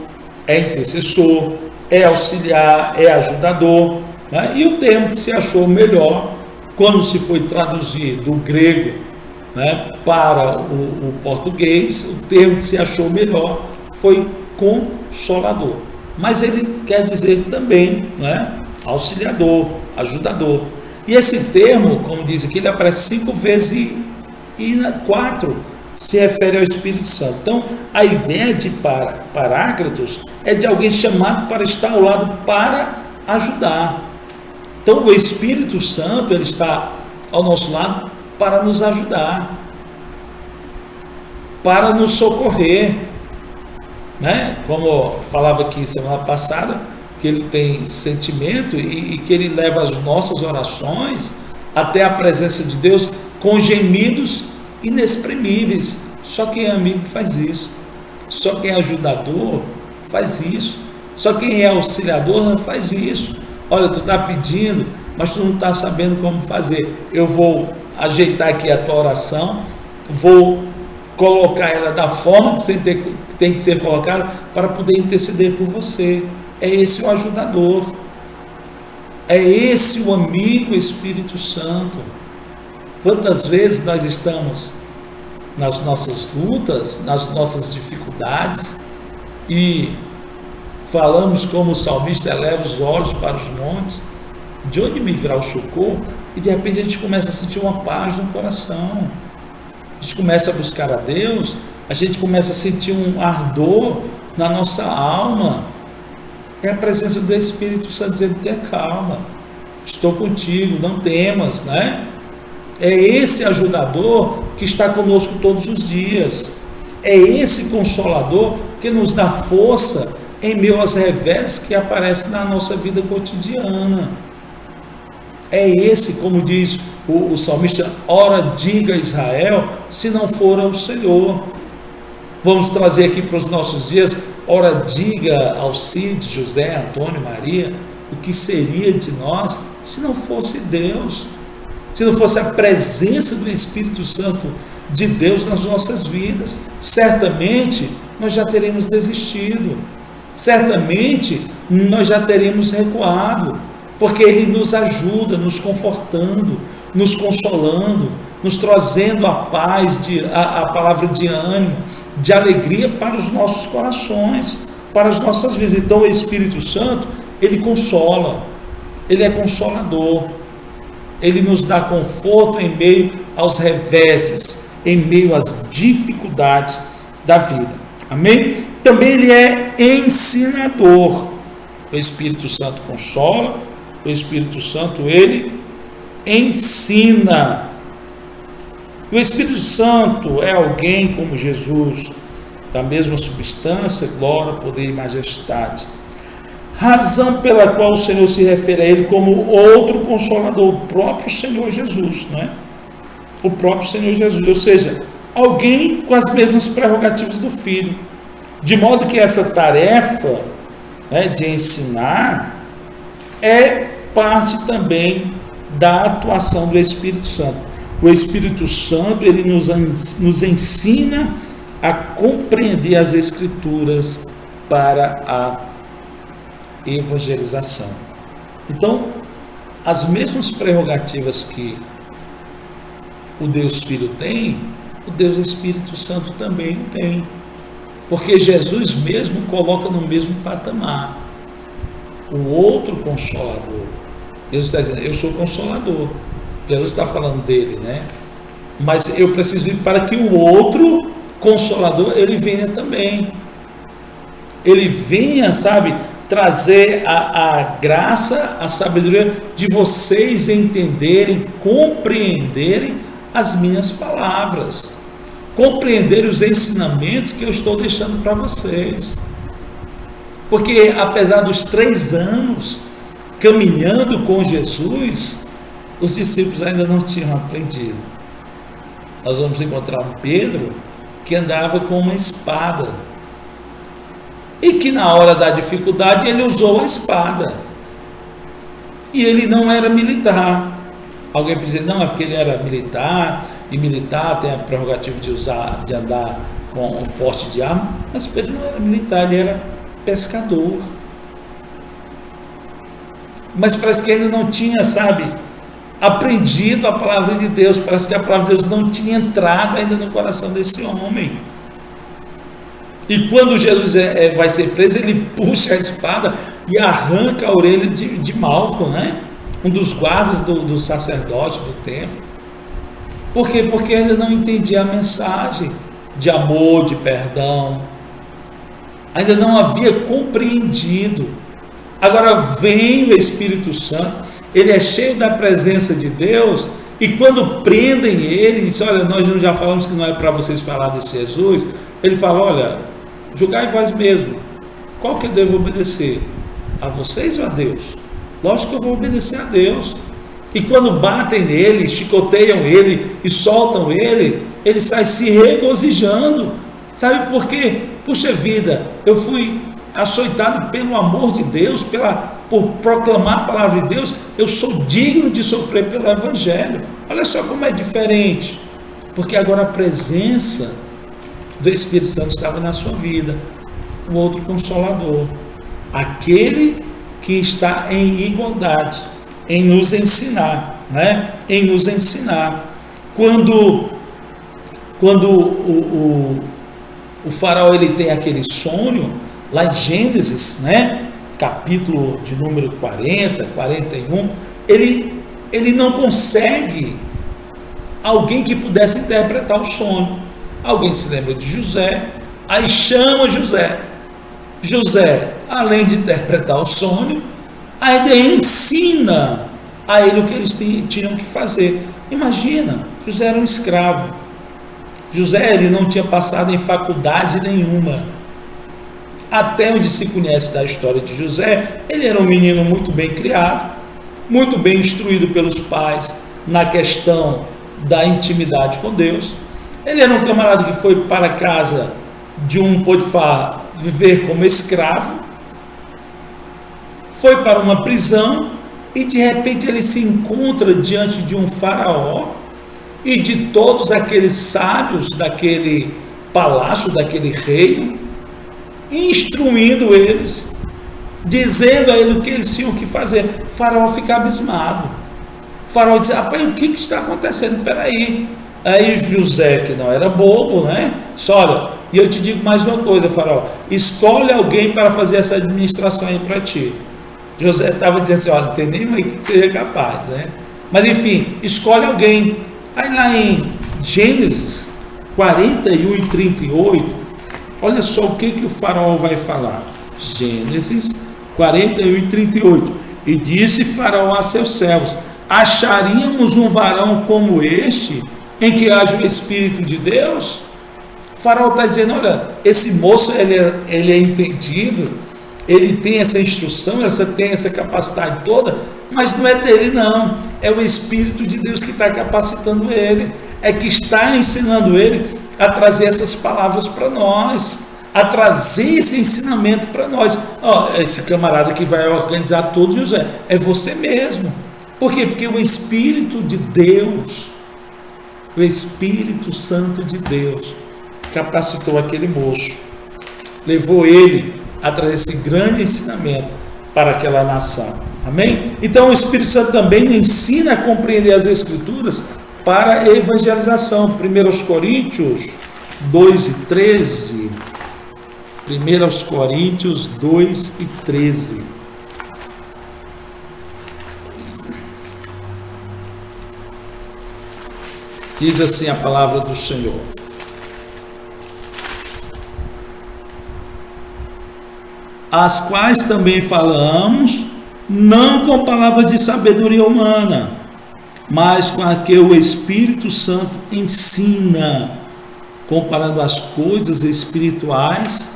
é intercessor, é auxiliar, é ajudador, né? E o termo que se achou melhor, quando se foi traduzir do grego, né, para o português, o termo que se achou melhor foi consolador. Mas ele quer dizer também, né, auxiliador, ajudador. E esse termo, como diz aqui, ele aparece 5 vezes e 4 se refere ao Espírito Santo. Então, a ideia de paráclitos é de alguém chamado para estar ao lado para ajudar. Então, o Espírito Santo, ele está ao nosso lado para nos ajudar, para nos socorrer, né? Como falava aqui semana passada, que ele tem sentimento e que ele leva as nossas orações até a presença de Deus com gemidos inexprimíveis. Só quem é amigo faz isso, só quem é ajudador faz isso, só quem é auxiliador faz isso. Olha, tu está pedindo, mas tu não está sabendo como fazer. Eu vou ajeitar aqui a tua oração, vou colocar ela da forma que tem que ser colocada para poder interceder por você. É esse o ajudador, é esse o amigo Espírito Santo. Quantas vezes nós estamos nas nossas lutas, nas nossas dificuldades e falamos como o salmista: eleva os olhos para os montes, de onde me virá o socorro? E de repente a gente começa a sentir uma paz no coração, a gente começa a buscar a Deus, a gente começa a sentir um ardor na nossa alma. É a presença do Espírito Santo dizendo: tenha calma, estou contigo, não temas, né? É esse ajudador que está conosco todos os dias, é esse consolador que nos dá força em meio aos revés que aparecem na nossa vida cotidiana. É esse, como diz o salmista: ora diga a Israel, se não for ao Senhor. Vamos trazer aqui para os nossos dias: ora diga ao Cid, José, Antônio, Maria, o que seria de nós se não fosse Deus, se não fosse a presença do Espírito Santo de Deus nas nossas vidas. Certamente nós já teremos desistido, certamente nós já teremos recuado, porque Ele nos ajuda, nos confortando, nos consolando, nos trazendo a paz, a palavra de ânimo, de alegria para os nossos corações, para as nossas vidas. Então o Espírito Santo, ele consola, ele é consolador, ele nos dá conforto em meio aos reveses, em meio às dificuldades da vida. Amém? Também ele é ensinador. O Espírito Santo consola, o Espírito Santo, ele ensina. O Espírito Santo é alguém como Jesus, da mesma substância, glória, poder e majestade. razão pela qual o Senhor se refere a ele como outro consolador, o próprio Senhor Jesus, não é? O próprio Senhor Jesus, ou seja, alguém com as mesmas prerrogativas do Filho, de modo que essa tarefa, né, de ensinar é parte também da atuação do Espírito Santo. O Espírito Santo, ele nos ensina a compreender as Escrituras para a evangelização. Então, as mesmas prerrogativas que o Deus Filho tem, o Deus Espírito Santo também tem, porque Jesus mesmo coloca no mesmo patamar o outro Consolador. Jesus está dizendo, eu sou o Consolador. Jesus está falando dele, né? Mas eu preciso ir para que o outro Consolador, ele venha também. Ele venha, sabe, trazer a graça, a sabedoria de vocês entenderem, compreenderem as minhas palavras, compreender os ensinamentos que eu estou deixando para vocês. Porque apesar dos 3 anos caminhando com Jesus, os discípulos ainda não tinham aprendido. Nós vamos encontrar um Pedro que andava com uma espada e que na hora da dificuldade ele usou a espada, e ele não era militar. Alguém pode dizer, não, é porque ele era militar, e militar tem a prerrogativa de andar com um porte de arma, mas Pedro não era militar, ele era pescador. Mas parece que ainda não tinha, sabe, aprendido a palavra de Deus, parece que a palavra de Deus não tinha entrado ainda no coração desse homem. E quando Jesus vai ser preso, ele puxa a espada e arranca a orelha de Malco, né? Um dos guardas do sacerdote do templo. Por quê? Porque ainda não entendia a mensagem de amor, de perdão. Ainda não havia compreendido. Agora vem o Espírito Santo, ele é cheio da presença de Deus, e quando prendem ele, diz, olha, nós já falamos que não é para vocês falar desse Jesus. Ele fala, olha, julgai vós mesmo, qual que eu devo obedecer? A vocês ou a Deus? Lógico que eu vou obedecer a Deus. E quando batem nele, chicoteiam ele e soltam ele, ele sai se regozijando. Sabe por quê? Puxa vida, eu fui açoitado pelo amor de Deus, por proclamar a palavra de Deus, eu sou digno de sofrer pelo Evangelho. Olha só como é diferente, porque agora a presença do Espírito Santo estava na sua vida, o outro Consolador, aquele que está em igualdade, em nos ensinar, né? Em nos ensinar. Quando o faraó ele tem aquele sonho, lá em Gênesis, né? Capítulo de número 40, 41, ele não consegue alguém que pudesse interpretar o sonho. Alguém se lembra de José, aí chama José. José, além de interpretar o sonho, ainda ensina a ele o que eles tinham que fazer. Imagina, José era um escravo. José, ele não tinha passado em faculdade nenhuma. Até onde se conhece da história de José, ele era um menino muito bem criado, muito bem instruído pelos pais na questão da intimidade com Deus. Ele era um camarada que foi para a casa de um Potifar viver como escravo, foi para uma prisão e de repente ele se encontra diante de um faraó e de todos aqueles sábios daquele palácio, daquele reino, instruindo eles, dizendo a ele o que eles tinham que fazer. O faraó fica abismado. O faraó diz, rapaz, o que está acontecendo? Peraí. Aí José, que não era bobo, né? Só olha, e eu te digo mais uma coisa, faraó, escolhe alguém para fazer essa administração aí para ti. José estava dizendo assim, olha, não tem nenhum aí que seja capaz, né? Mas enfim, escolhe alguém. Aí lá em Gênesis 41 e 38, olha só o que o faraó vai falar. Gênesis 41 e 38. E disse faraó a seus servos, acharíamos um varão como este, em que haja o Espírito de Deus? O faraó está dizendo, olha, esse moço ele é entendido, ele tem essa instrução, tem essa capacidade toda, mas não é dele não, é o Espírito de Deus que está capacitando ele, é que está ensinando ele a trazer essas palavras para nós, a trazer esse ensinamento para nós. Esse camarada que vai organizar tudo, José, é você mesmo. Por quê? Porque o Espírito de Deus, o Espírito Santo de Deus, capacitou aquele moço, levou ele a trazer esse grande ensinamento para aquela nação. Amém? Então o Espírito Santo também ensina a compreender as Escrituras para a evangelização. 1 Coríntios 2 e 13. 1 Coríntios 2 e 13. Diz assim a palavra do Senhor: as quais também falamos, não com palavras de sabedoria humana, mas com a que o Espírito Santo ensina, comparando as coisas espirituais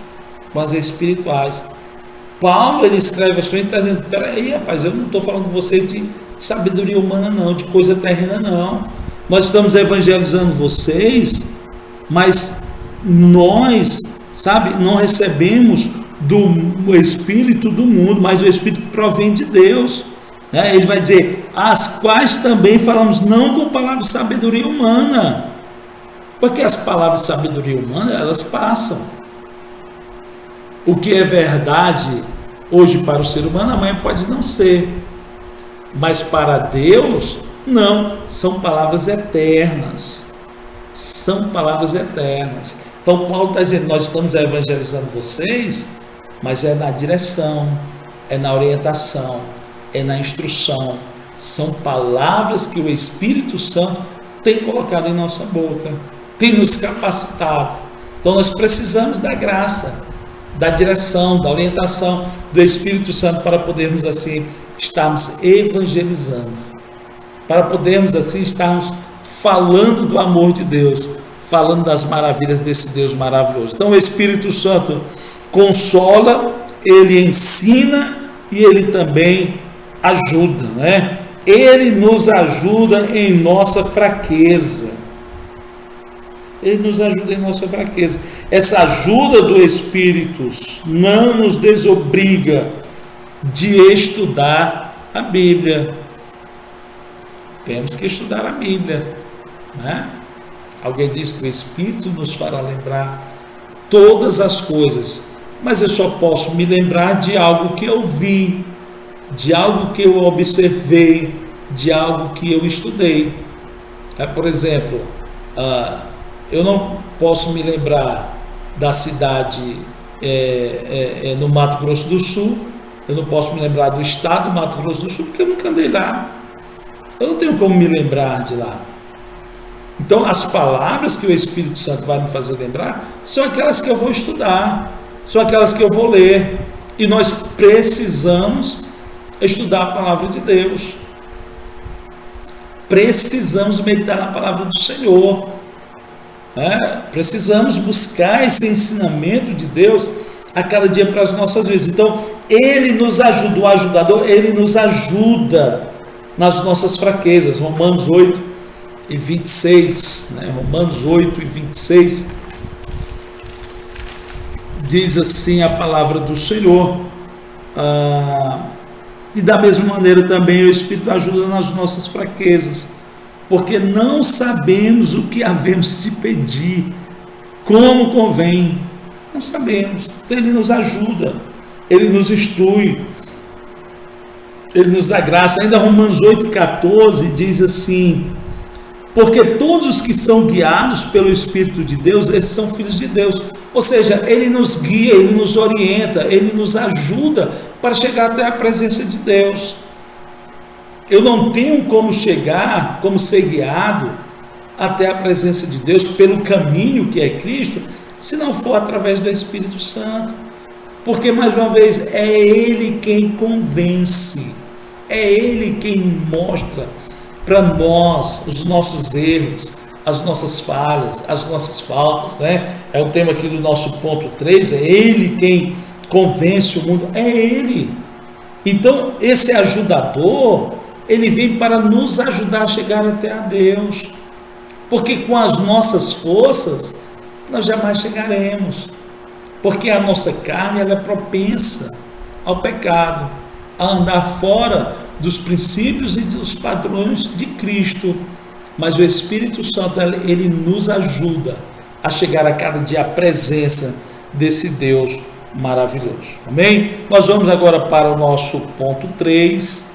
com as espirituais. Paulo, ele escreve as coisas e está dizendo: peraí, rapaz, eu não estou falando com vocês de sabedoria humana não, de coisa terrena não. Nós estamos evangelizando vocês, mas nós, não recebemos do Espírito do mundo, mas o Espírito que provém de Deus. Ele vai dizer: as quais também falamos não com palavras de sabedoria humana, porque as palavras de sabedoria humana, elas passam. O que é verdade hoje para o ser humano, amanhã pode não ser, mas para Deus, não, são palavras eternas. São palavras eternas. Então Paulo está dizendo: nós estamos evangelizando vocês, mas é na direção, é na orientação, é na instrução. São palavras que o Espírito Santo tem colocado em nossa boca, tem nos capacitado. Então nós precisamos da graça, da direção, da orientação do Espírito Santo para podermos assim estarmos evangelizando, para podermos assim estarmos falando do amor de Deus, falando das maravilhas desse Deus maravilhoso. Então o Espírito Santo consola, ele ensina e ele também ajuda, Ele nos ajuda em nossa fraqueza. Ele nos ajuda em nossa fraqueza. Essa ajuda do Espírito não nos desobriga de estudar a Bíblia. Temos que estudar a Bíblia, Alguém diz que o Espírito nos fará lembrar todas as coisas, mas eu só posso me lembrar de algo que eu vi, de algo que eu observei, de algo que eu estudei. Por exemplo, eu não posso me lembrar da cidade no Mato Grosso do Sul, eu não posso me lembrar do estado do Mato Grosso do Sul, porque eu nunca andei lá. Eu não tenho como me lembrar de lá. Então, as palavras que o Espírito Santo vai me fazer lembrar são aquelas que eu vou estudar, são aquelas que eu vou ler. E nós precisamos estudar a palavra de Deus. Precisamos meditar na palavra do Senhor. Precisamos buscar esse ensinamento de Deus a cada dia para as nossas vidas. Então, Ele nos ajuda, o ajudador, Ele nos ajuda nas nossas fraquezas. Romanos 8 e 26, Romanos 8 e 26, diz assim a palavra do Senhor. E da mesma maneira também o Espírito ajuda nas nossas fraquezas, porque não sabemos o que havemos de pedir, como convém, não sabemos. Então Ele nos ajuda, Ele nos instrui, Ele nos dá graça. Ainda Romanos 8,14 diz assim: porque todos os que são guiados pelo Espírito de Deus, eles são filhos de Deus. Ou seja, Ele nos guia, Ele nos orienta, Ele nos ajuda para chegar até a presença de Deus. Eu não tenho como chegar, como ser guiado até a presença de Deus pelo caminho que é Cristo, se não for através do Espírito Santo. Porque, mais uma vez, é Ele quem convence, é Ele quem mostra para nós os nossos erros, as nossas falhas, as nossas faltas, É o tema aqui do nosso ponto 3, é Ele quem convence o mundo, é Ele. Então, esse ajudador, ele vem para nos ajudar a chegar até a Deus, porque com as nossas forças, nós jamais chegaremos, porque a nossa carne ela é propensa ao pecado, a andar fora dos princípios e dos padrões de Cristo, mas o Espírito Santo, ele nos ajuda a chegar a cada dia à presença desse Deus maravilhoso, amém? Nós vamos agora para o nosso ponto 3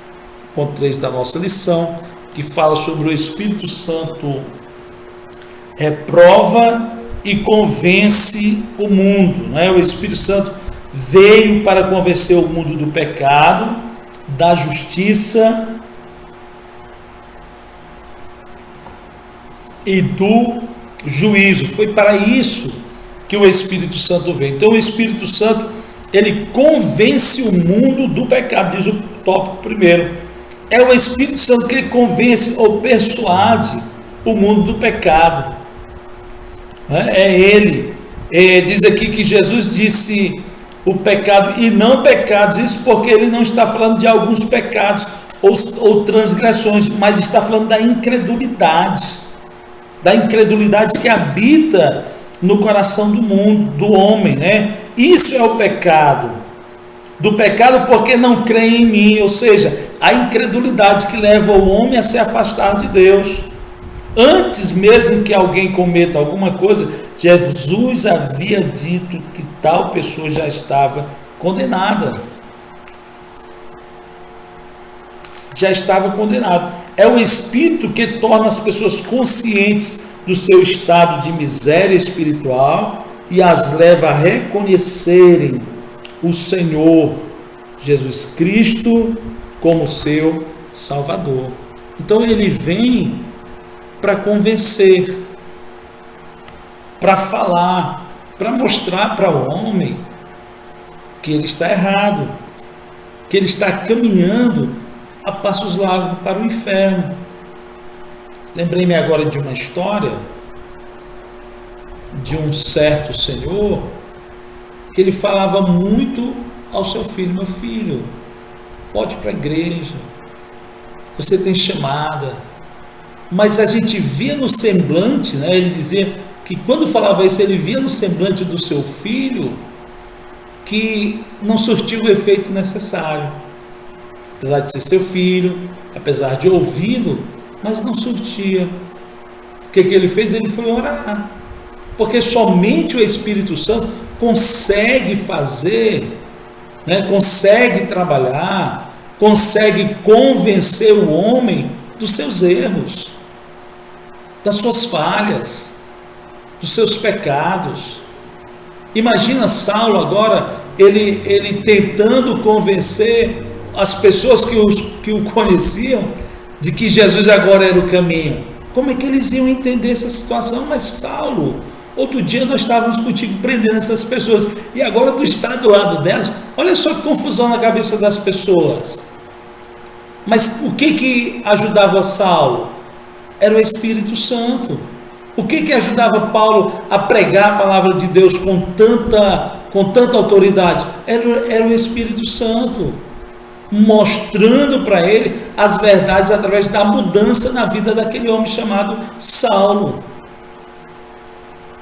da nossa lição, que fala sobre o Espírito Santo reprova e convence o mundo, não é? O Espírito Santo veio para convencer o mundo do pecado, da justiça e do juízo. Foi para isso que o Espírito Santo veio. Então o Espírito Santo, ele convence o mundo do pecado, diz o tópico primeiro. É o Espírito Santo que convence ou persuade o mundo do pecado. É ele. Diz aqui que Jesus disse o pecado e não pecados, isso porque ele não está falando de alguns pecados ou transgressões, mas está falando da incredulidade que habita no coração do mundo, do homem, né? Isso é o pecado, do pecado porque não crê em mim, ou seja, a incredulidade que leva o homem a se afastar de Deus. Antes mesmo que alguém cometa alguma coisa, Jesus havia dito que tal pessoa já estava condenada. Já estava condenado. É o Espírito que torna as pessoas conscientes do seu estado de miséria espiritual e as leva a reconhecerem o Senhor Jesus Cristo como seu Salvador. Então ele vem para convencer, para falar, para mostrar para o homem que ele está errado, que ele está caminhando a passos largos para o inferno. Lembrei-me agora de uma história de um certo senhor que ele falava muito ao seu filho: meu filho, pode ir para a igreja, você tem chamada. Mas a gente via no semblante, né, ele dizia que quando falava isso, ele via no semblante do seu filho que não surtiu o efeito necessário, apesar de ser seu filho, apesar de ouvi-lo, mas não surtia. O que ele fez? Ele foi orar, porque somente o Espírito Santo consegue fazer, né, consegue trabalhar, consegue convencer o homem dos seus erros, das suas falhas, dos seus pecados. Imagina Saulo agora, ele tentando convencer as pessoas que o conheciam de que Jesus agora era o caminho. Como é que eles iam entender essa situação? Mas Saulo, outro dia nós estávamos contigo prendendo essas pessoas e agora tu está do lado delas. Olha só que confusão na cabeça das pessoas. Mas o que ajudava Saulo? Era o Espírito Santo. O que ajudava Paulo a pregar a palavra de Deus com tanta autoridade? Era o Espírito Santo, mostrando para ele as verdades através da mudança na vida daquele homem chamado Saulo.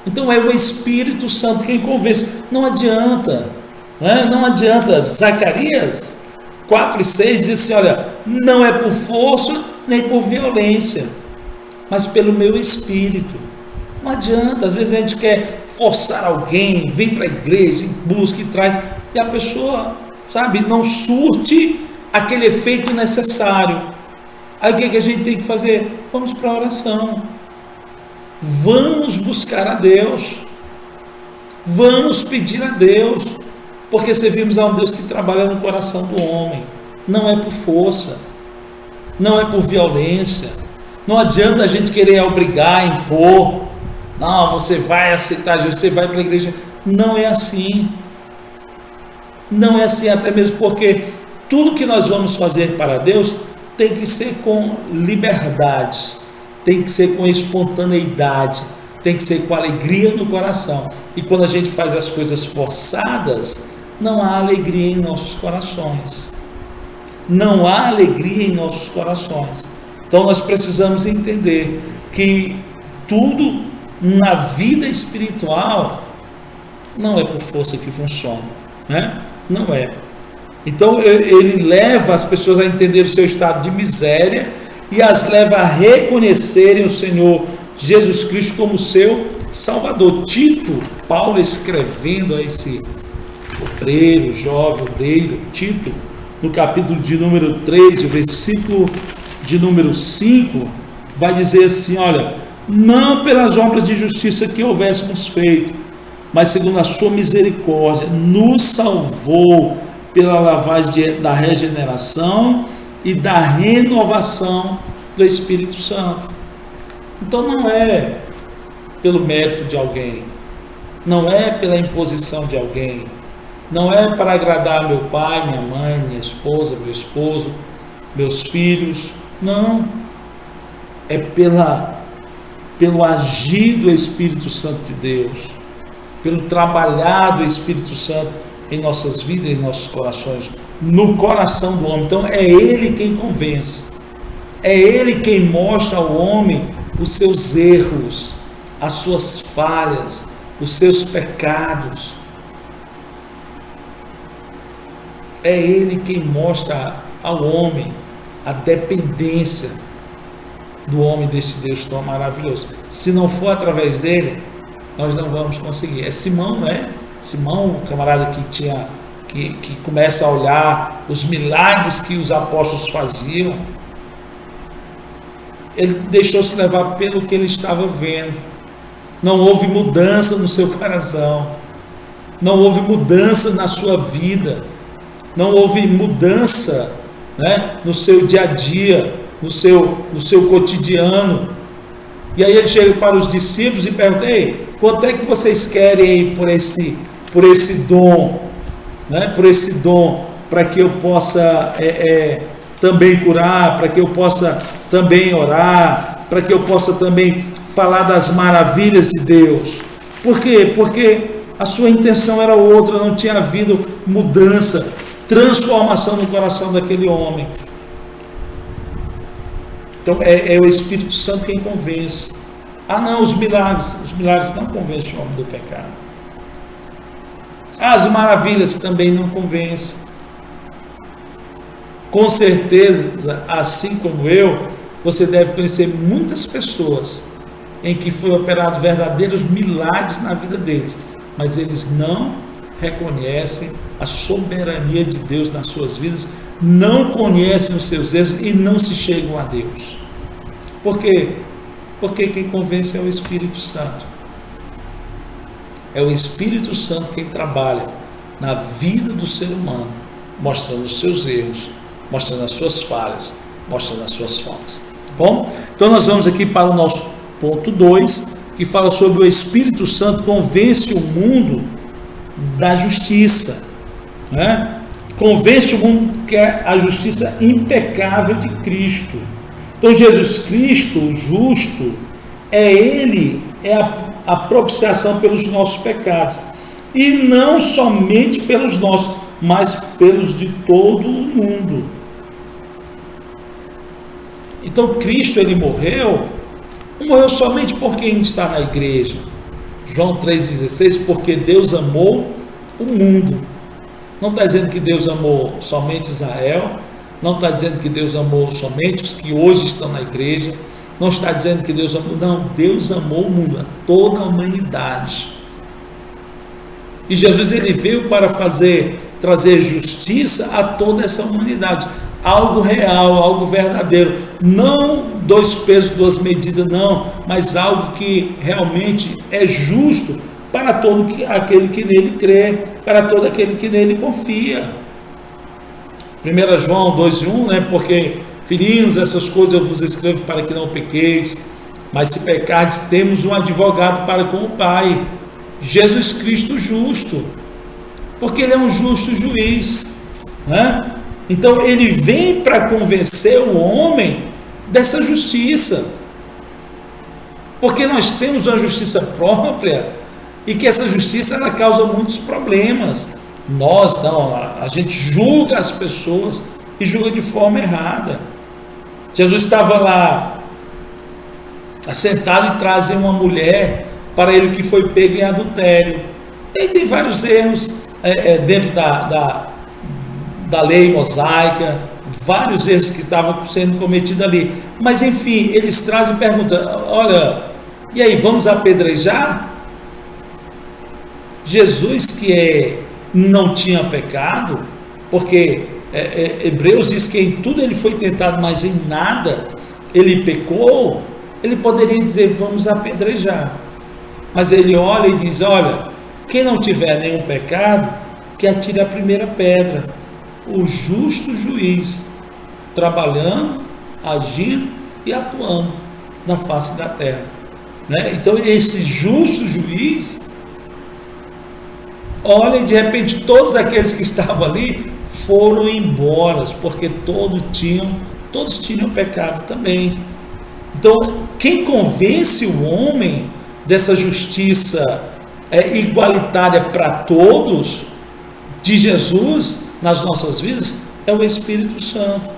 Então é o Espírito Santo quem convence. Não adianta, né? Não adianta. Zacarias 4:6 diz assim: olha, não é por força nem por violência, mas pelo meu Espírito. Não adianta. Às vezes a gente quer forçar alguém, vem para a igreja, busca e traz, e a pessoa, sabe, não surte aquele efeito necessário. Aí o que a gente tem que fazer? Vamos para a oração, vamos buscar a Deus, vamos pedir a Deus, porque servimos a um Deus que trabalha no coração do homem. Não é por força, não é por violência. Não adianta a gente querer obrigar, impor. Não, você vai aceitar Jesus, você vai para a igreja. Não é assim. Não é assim, até mesmo porque tudo que nós vamos fazer para Deus tem que ser com liberdade, tem que ser com espontaneidade, tem que ser com alegria no coração. E quando a gente faz as coisas forçadas, não há alegria em nossos corações. Não há alegria em nossos corações. Então nós precisamos entender que tudo na vida espiritual não é por força que funciona, né? Não é. Então ele leva as pessoas a entender o seu estado de miséria e as leva a reconhecerem o Senhor Jesus Cristo como seu Salvador. Tito, Paulo escrevendo a esse obreiro, jovem obreiro, Tito, no capítulo de número 3, o versículo de número 5, vai dizer assim: olha, não pelas obras de justiça que houvéssemos feito, mas segundo a sua misericórdia, nos salvou pela lavagem da regeneração e da renovação do Espírito Santo. Então não é pelo mérito de alguém, não é pela imposição de alguém, não é para agradar meu pai, minha mãe, minha esposa, meu esposo, meus filhos, não, é pelo agir do Espírito Santo de Deus, pelo trabalhar do Espírito Santo em nossas vidas, em nossos corações, no coração do homem. Então é Ele quem convence, é Ele quem mostra ao homem os seus erros, as suas falhas, os seus pecados. É Ele quem mostra ao homem a dependência do homem desse Deus tão maravilhoso. Se não for através dele, nós não vamos conseguir. É Simão, né? Simão, o camarada que começa a olhar os milagres que os apóstolos faziam. Ele deixou-se levar pelo que ele estava vendo. Não houve mudança no seu coração, não houve mudança na sua vida, não houve mudança, né, no seu dia a dia, no seu cotidiano. E aí ele chega para os discípulos e pergunta: ei, quanto é que vocês querem por esse dom, né, por esse dom, para que eu possa também curar, para que eu possa também orar, para que eu possa também falar das maravilhas de Deus? Por quê? Porque a sua intenção era outra, não tinha havido mudança, transformação no coração daquele homem. Então é o Espírito Santo quem convence. Ah não, os milagres não convencem o homem do pecado. As maravilhas também não convencem. Com certeza, assim como eu, você deve conhecer muitas pessoas em que foi operado verdadeiros milagres na vida deles, mas eles não reconhecem a soberania de Deus nas suas vidas, não conhecem os seus erros e não se chegam a Deus. Por quê? Porque quem convence é o Espírito Santo. É o Espírito Santo quem trabalha na vida do ser humano, mostrando os seus erros, mostrando as suas falhas, mostrando as suas faltas. Bom, então nós vamos aqui para o nosso ponto 2, que fala sobre o Espírito Santo convence o mundo da justiça, né? Convence o mundo que é a justiça impecável de Cristo. Então Jesus Cristo, o justo, Ele é a propiciação pelos nossos pecados, e não somente pelos nossos, mas pelos de todo o mundo. Então Cristo, Ele morreu somente por quem está na igreja. João 3,16, porque Deus amou o mundo. Não está dizendo que Deus amou somente Israel, não está dizendo que Deus amou somente os que hoje estão na igreja, não está dizendo que Deus amou, não, Deus amou o mundo, a toda a humanidade. E Jesus, Ele veio para trazer justiça a toda essa humanidade, algo real, algo verdadeiro, não 2 pesos, 2 medidas, não, mas algo que realmente é justo para todo aquele que nele crê, para todo aquele que nele confia. 1 João 2,1, né? Porque, filhinhos, essas coisas eu vos escrevo para que não pequeis, mas se pecardes, temos um advogado para com o Pai, Jesus Cristo justo, porque Ele é um justo juiz, né? Então Ele vem para convencer o homem dessa justiça, porque nós temos uma justiça própria, e que essa justiça ela causa muitos problemas, Nós não, a gente julga as pessoas e julga de forma errada. Jesus estava lá assentado e trazem uma mulher para ele que foi pego em adultério. E tem vários erros dentro da lei mosaica, vários erros que estavam sendo cometidos ali. Mas enfim, eles trazem e perguntam: olha, e aí, vamos apedrejar? Jesus, que não tinha pecado, porque Hebreus diz que em tudo ele foi tentado, mas em nada ele pecou. Ele poderia dizer: vamos apedrejar. Mas ele olha e diz: olha, quem não tiver nenhum pecado, que atire a primeira pedra. O justo juiz, trabalhando, agindo e atuando na face da terra, né? Então esse justo juiz olha, e de repente todos aqueles que estavam ali foram embora, porque todos tinham pecado também. Então, quem convence o homem dessa justiça igualitária para todos, de Jesus, nas nossas vidas, é o Espírito Santo.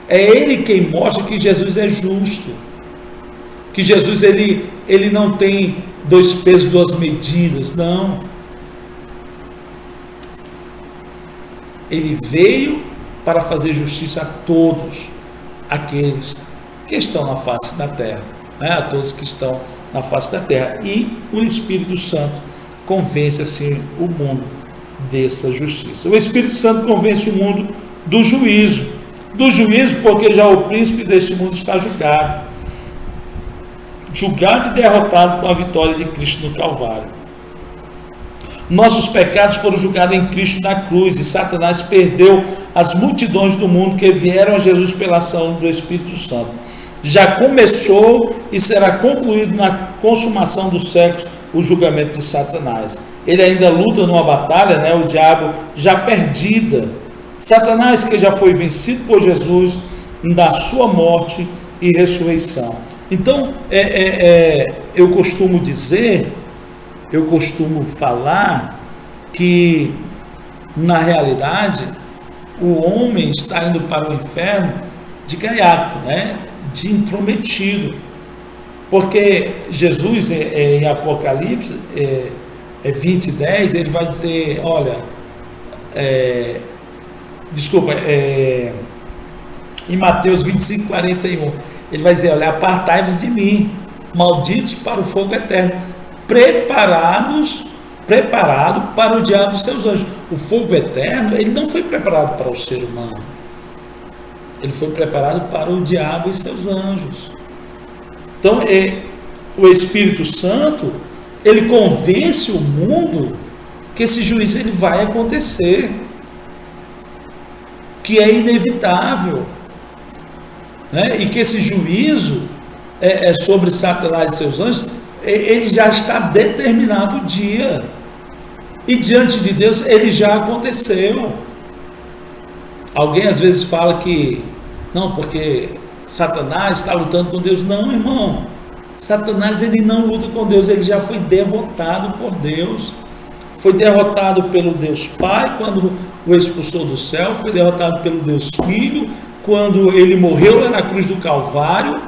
É Ele quem mostra que Jesus é justo, que Jesus ele não tem dois pesos, duas medidas, não. Ele veio para fazer justiça a todos aqueles que estão na face da terra, né? A todos que estão na face da terra. E o Espírito Santo convence assim o mundo dessa justiça. O Espírito Santo convence o mundo do juízo, porque já o príncipe deste mundo está julgado e derrotado com a vitória de Cristo no Calvário. Nossos pecados foram julgados em Cristo na cruz, e Satanás perdeu as multidões do mundo que vieram a Jesus pela ação do Espírito Santo. Já começou e será concluído na consumação dos séculos o julgamento de Satanás. Ele ainda luta numa batalha, né? O diabo já perdida. Satanás, que já foi vencido por Jesus na sua morte e ressurreição. Então, eu costumo falar que, na realidade, o homem está indo para o inferno de gaiato, né? De intrometido. Porque Jesus, em Apocalipse 20:10, ele vai dizer, olha, em Mateus 25:41, ele vai dizer, olha, apartai-vos de mim, malditos para o fogo eterno, preparado para o diabo e seus anjos. O fogo eterno, ele não foi preparado para o ser humano, ele foi preparado para o diabo e seus anjos. Então, o Espírito Santo, ele convence o mundo que esse juízo ele vai acontecer, que é inevitável, né? E que esse juízo sobre Satanás e seus anjos, ele já está determinado o dia, e diante de Deus ele já aconteceu. Alguém às vezes fala que não, porque Satanás está lutando com Deus. Não, irmão, Satanás ele não luta com Deus, ele já foi derrotado por Deus. Foi derrotado pelo Deus Pai quando o expulsou do céu, foi derrotado pelo Deus Filho quando ele morreu lá na cruz do Calvário,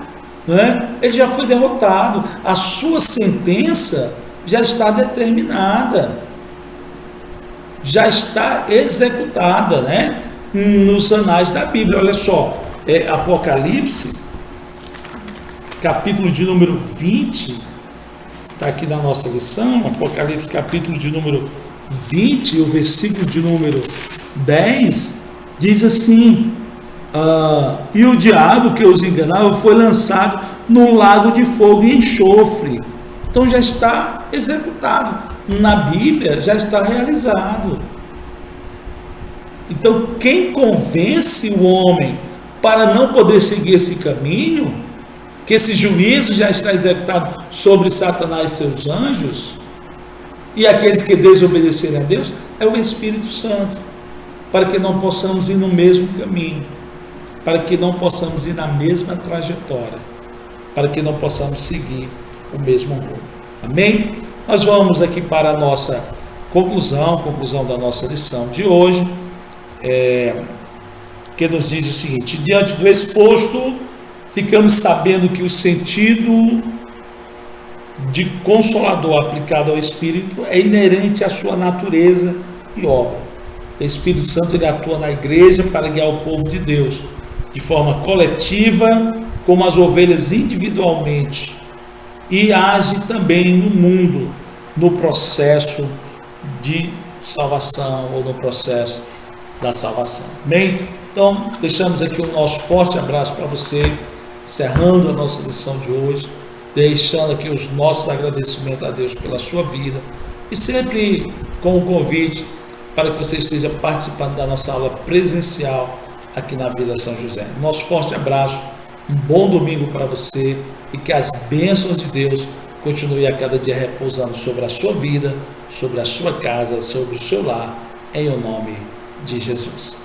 né? Ele já foi derrotado, a sua sentença já está determinada, já está executada, né? Nos anais da Bíblia. Olha só, Apocalipse, capítulo de número 20, está aqui na nossa lição, Apocalipse capítulo de número 20, o versículo de número 10, diz assim, e o diabo que os enganava foi lançado no lago de fogo e enxofre. Então já está executado, na Bíblia já está realizado. Então quem convence o homem para não poder seguir esse caminho, que esse juízo já está executado sobre Satanás e seus anjos, e aqueles que desobedecerem a Deus, é o Espírito Santo, para que não possamos ir no mesmo caminho, para que não possamos ir na mesma trajetória, para que não possamos seguir o mesmo rumo. Amém? Nós vamos aqui para a nossa conclusão da nossa lição de hoje, que nos diz o seguinte: diante do exposto, ficamos sabendo que o sentido de consolador aplicado ao Espírito é inerente à sua natureza e obra. O Espírito Santo ele atua na igreja para guiar o povo de Deus, de forma coletiva, como as ovelhas individualmente, e age também no mundo, no processo de salvação ou no processo da salvação. Bem, então deixamos aqui o nosso forte abraço para você, encerrando a nossa lição de hoje, deixando aqui os nossos agradecimentos a Deus pela sua vida e sempre com o convite para que você esteja participando da nossa aula presencial aqui na Vila São José. Nosso forte abraço, um bom domingo para você e que as bênçãos de Deus continuem a cada dia repousando sobre a sua vida, sobre a sua casa, sobre o seu lar, em o nome de Jesus.